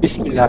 ബിസ്മില്ലാ.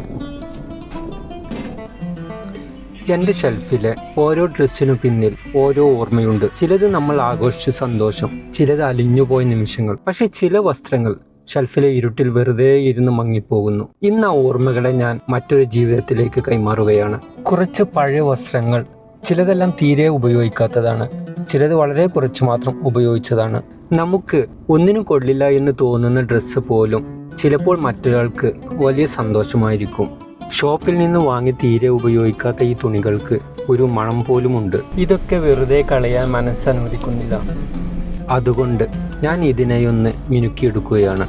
എൻ്റെ ഷെൽഫിലെ ഓരോ ഡ്രസ്സിനു പിന്നിൽ ഓരോ ഓർമ്മയുണ്ട്. ചിലത് നമ്മൾ ആഘോഷിച്ച സന്തോഷം, ചിലത് അലിഞ്ഞുപോയ നിമിഷങ്ങൾ. പക്ഷെ ചില വസ്ത്രങ്ങൾ ഷെൽഫിലെ ഇരുട്ടിൽ വെറുതെ ഇരുന്ന് മങ്ങിപ്പോകുന്നു. ഇന്ന് ആ ഓർമ്മകളെ ഞാൻ മറ്റൊരു ജീവിതത്തിലേക്ക് കൈമാറുകയാണ്. കുറച്ച് പഴയ വസ്ത്രങ്ങൾ, ചിലതെല്ലാം തീരെ ഉപയോഗിക്കാത്തതാണ്, ചിലത് വളരെ കുറച്ച് മാത്രം ഉപയോഗിച്ചതാണ്. നമുക്ക് ഒന്നിനും കൊള്ളില്ല എന്ന് തോന്നുന്ന ഡ്രസ്സ് പോലും ചിലപ്പോൾ മറ്റൊരാൾക്ക് വലിയ സന്തോഷമായിരിക്കും. ഷോപ്പിൽ നിന്ന് വാങ്ങി തീരെ ഉപയോഗിക്കാത്ത ഈ തുണികൾക്ക് ഒരു മണം പോലുമുണ്ട്. ഇതൊക്കെ വെറുതെ കളയാൻ മനസ്സനുവദിക്കുന്നില്ല. അതുകൊണ്ട് ഞാൻ ഇതിനെയൊന്ന് മിനുക്കിയെടുക്കുകയാണ്.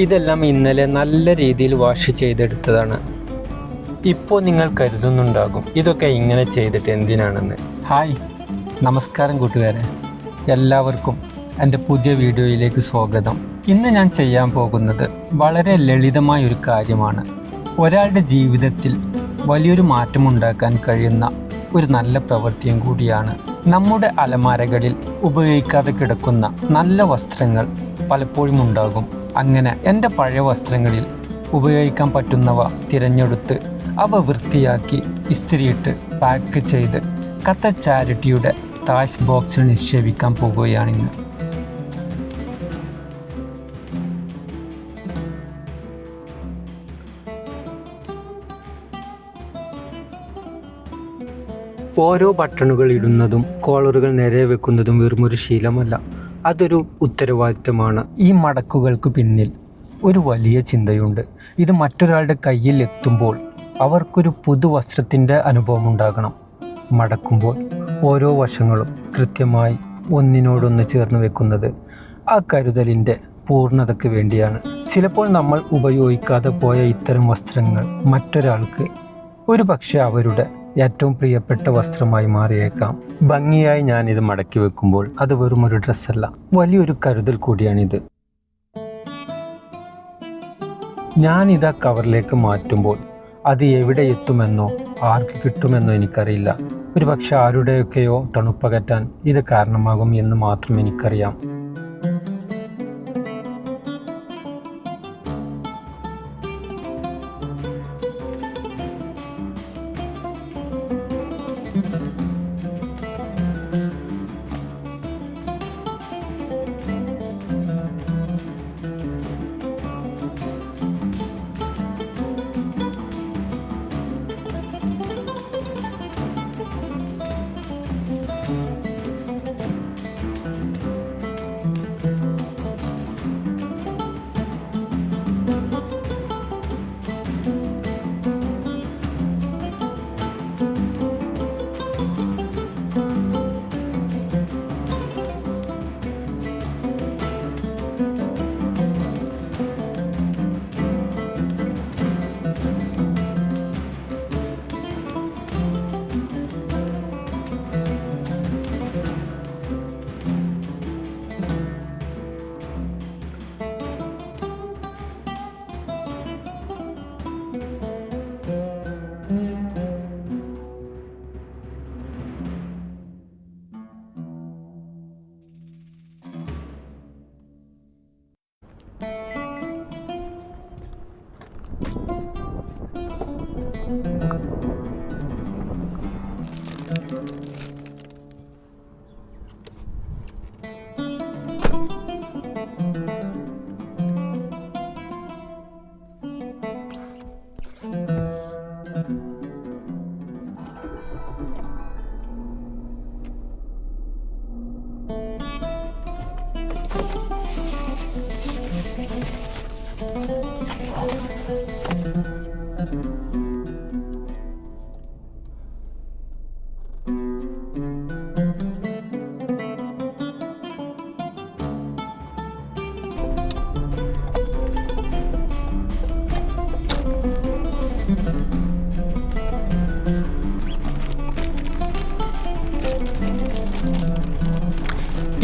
ഇതെല്ലാം ഇന്നലെ നല്ല രീതിയിൽ വാഷ് ചെയ്തെടുത്തതാണ്. ഇപ്പോൾ നിങ്ങൾ കരുതുന്നുണ്ടാകും ഇതൊക്കെ ഇങ്ങനെ ചെയ്തിട്ട് എന്തിനാണെന്ന്. ഹായ്, നമസ്കാരം കൂട്ടുകാരെ, എല്ലാവർക്കും എൻ്റെ പുതിയ വീഡിയോയിലേക്ക് സ്വാഗതം. ഇന്ന് ഞാൻ ചെയ്യാൻ പോകുന്നത് വളരെ ലളിതമായ ഒരു കാര്യമാണ്. ഒരാളുടെ ജീവിതത്തിൽ വലിയൊരു മാറ്റമുണ്ടാക്കാൻ കഴിയുന്ന ഒരു നല്ല പ്രവൃത്തിയും കൂടിയാണ്. നമ്മുടെ അലമാരകളിൽ ഉപയോഗിക്കാതെ കിടക്കുന്ന നല്ല വസ്ത്രങ്ങൾ പലപ്പോഴും ഉണ്ടാകും. അങ്ങനെ എൻ്റെ പഴയ വസ്ത്രങ്ങളിൽ ഉപയോഗിക്കാൻ പറ്റുന്നവ തിരഞ്ഞെടുത്ത് അവ വൃത്തിയാക്കി ഇസ്തിരിയിട്ട് പാക്ക് ചെയ്ത് ഖത്തർ ചാരിറ്റിയുടെ തായ്ഫ് ബോക്സിൽ നിക്ഷേപിക്കാൻ പോകുകയാണിന്ന്. ഓരോ ബട്ടണുകൾ ഇടുന്നതും കോളറുകൾ നേരെ വെക്കുന്നതും വെറുമൊരു ശീലമല്ല, അതൊരു ഉത്തരവാദിത്തമാണ്. ഈ മടക്കുകൾക്ക് പിന്നിൽ ഒരു വലിയ ചിന്തയുണ്ട്. ഇത് മറ്റൊരാളുടെ കയ്യിൽ എത്തുമ്പോൾ അവർക്കൊരു പുതുവസ്ത്രത്തിൻ്റെ അനുഭവം ഉണ്ടാകണം. മടക്കുമ്പോൾ ഓരോ വശങ്ങളും കൃത്യമായി ഒന്നിനോടൊന്ന് ചേർന്ന് വെക്കുന്നത് ആ കരുതലിൻ്റെ പൂർണ്ണതയ്ക്ക് വേണ്ടിയാണ്. ചിലപ്പോൾ നമ്മൾ ഉപയോഗിക്കാതെ പോയ ഇത്തരം വസ്ത്രങ്ങൾ മറ്റൊരാൾക്ക് ഒരു പക്ഷേ അവരുടെ ഏറ്റവും പ്രിയപ്പെട്ട വസ്ത്രമായി മാറിയേക്കാം. ഭംഗിയായി ഞാനിത് മടക്കി വെക്കുമ്പോൾ അത് വെറും ഒരു ഡ്രസ്സല്ല, വലിയൊരു കരുതൽ കൂടിയാണിത്. ഞാനിതാ കവറിലേക്ക് മാറ്റുമ്പോൾ അത് എവിടെ എത്തുമെന്നോ ആർക്ക് കിട്ടുമെന്നോ എനിക്കറിയില്ല. ഒരു പക്ഷെ ആരുടെയൊക്കെയോ തണുപ്പകറ്റാൻ ഇത് കാരണമാകും എന്ന് മാത്രം എനിക്കറിയാം.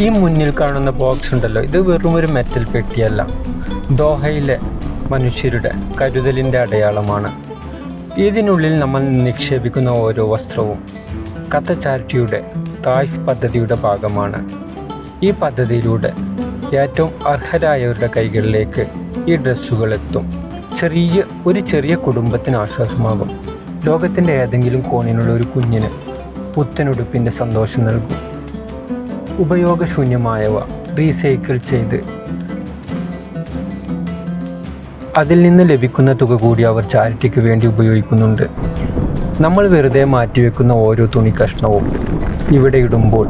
ഈ മുന്നിൽ കാണുന്ന ബോക്സ് ഉണ്ടല്ലോ, ഇത് വെറും ഒരു മെറ്റൽ പെട്ടിയല്ല, ദോഹയിലെ മനുഷ്യരുടെ കരുതലിൻ്റെ അടയാളമാണ്. ഇതിനുള്ളിൽ നമ്മൾ നിക്ഷേപിക്കുന്ന ഓരോ വസ്ത്രവും ഖത്തർ ചാരിറ്റിയുടെ തായ്ഫ് പദ്ധതിയുടെ ഭാഗമാണ്. ഈ പദ്ധതിയിലൂടെ ഏറ്റവും അർഹരായവരുടെ കൈകളിലേക്ക് ഈ ഡ്രസ്സുകൾ എത്തും. ഒരു ചെറിയ കുടുംബത്തിന് ആശ്വാസമാകും. ലോകത്തിൻ്റെ ഏതെങ്കിലും കോണിനുള്ള ഒരു കുഞ്ഞിന് പുത്തനുടുപ്പിൻ്റെ സന്തോഷം നൽകും. ഉപയോഗശൂന്യമായവ റീസൈക്കിൾ ചെയ്ത് അതിൽ നിന്ന് ലഭിക്കുന്ന തുക കൂടി അവർ ചാരിറ്റിക്ക് വേണ്ടി ഉപയോഗിക്കുന്നുണ്ട്. നമ്മൾ വെറുതെ മാറ്റിവെക്കുന്ന ഓരോ തുണി കഷ്ണവും ഇവിടെ ഇടുമ്പോൾ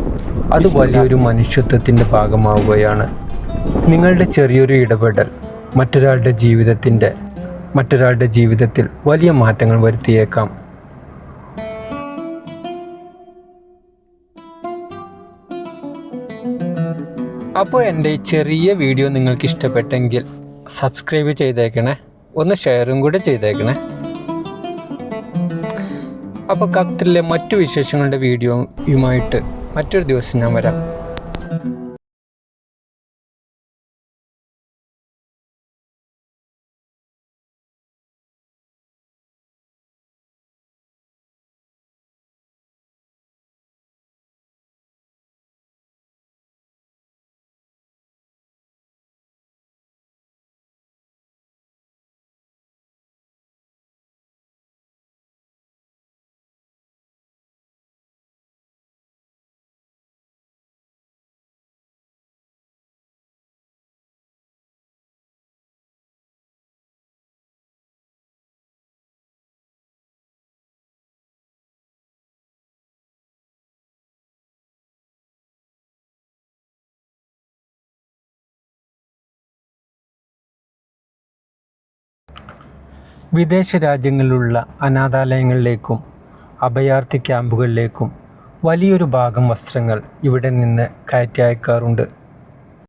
അത് വലിയൊരു മനുഷ്യത്വത്തിൻ്റെ ഭാഗമാവുകയാണ്. നിങ്ങളുടെ ചെറിയൊരു ഇടപെടൽ മറ്റൊരാളുടെ ജീവിതത്തിൽ വലിയ മാറ്റങ്ങൾ വരുത്തിയേക്കാം. അപ്പോൾ എൻ്റെ ഈ ചെറിയ വീഡിയോ നിങ്ങൾക്ക് ഇഷ്ടപ്പെട്ടെങ്കിൽ സബ്സ്ക്രൈബ് ചെയ്തേക്കണേ, ഒന്ന് ഷെയറും കൂടെ ചെയ്തേക്കണേ. അപ്പോൾ ഖത്തറിലെ മറ്റു വിശേഷങ്ങളുടെ വീഡിയോയുമായിട്ട് മറ്റൊരു ദിവസം ഞാൻ വരാം. വിദേശ രാജ്യങ്ങളിലുള്ള അനാഥാലയങ്ങളിലേക്കും അഭയാർത്ഥി ക്യാമ്പുകളിലേക്കും വലിയൊരു ഭാഗം വസ്ത്രങ്ങൾ ഇവിടെ നിന്ന് കയറ്റി അയക്കാറുണ്ട്.